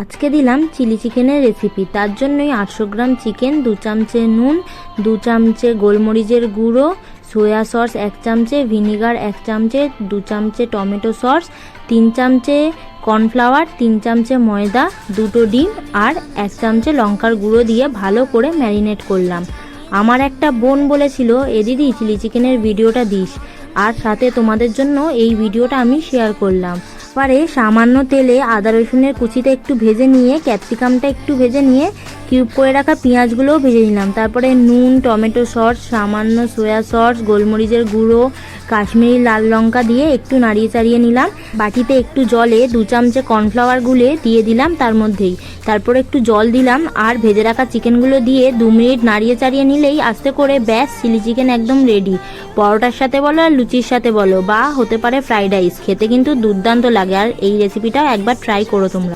আজকে দিলাম চিলি চিকেনের রেসিপি। তার জন্যই 800 গ্রাম চিকেন, 2 চামচে নুন, 2 চামচে গোলমরিচের গুঁড়ো, সোয়া সস 1 চামচে, ভিনিগার 1 চামচে, 2 চামচে টমেটো সস, 3 চামচে কর্নফ্লাওয়ার, 3 চামচে ময়দা, 2টো ডিম আর 1 চামচে লঙ্কার গুঁড়ো দিয়ে ভালো করে ম্যারিনেট করলাম। আমার একটা বোন বলেছিল, এ দিদি চিলি চিকেনের ভিডিওটা দিস, আর সাথে তোমাদের জন্য এই ভিডিওটা আমি শেয়ার করলাম। এবারে সামান্য তেলে আদা রসুনের কুচিটা একটু ভেজে নিয়ে, ক্যাপসিকামটা একটু ভেজে নিয়ে, কিউব করে রাখা পেঁয়াজগুলোও ভেজে নিলাম। তারপরে নুন, টমেটো সস, সামান্য সয়া সস, গোলমরিচের গুঁড়ো, কাশ্মীরি লাল লঙ্কা দিয়ে একটু নাড়িয়ে চাড়িয়ে নিলাম। বাটিতে একটু জলে 2 চামচে কর্নফ্লাওয়ার গুলে দিয়ে দিলাম তার মধ্যেই। তারপরে একটু জল দিলাম আর ভেজে রাখা চিকেনগুলো দিয়ে 2 মিনিট নাড়িয়ে চাড়িয়ে নিলেই আস্তে করে ব্যাস চিলি চিকেন একদম রেডি। পরোটার সাথে বলো আর লুচির সাথে বলো, বা হতে পারে ফ্রাইড রাইস, খেতে কিন্তু দুর্দান্ত লাগে। আর এই রেসিপিটা একবার ট্রাই করো তোমরা।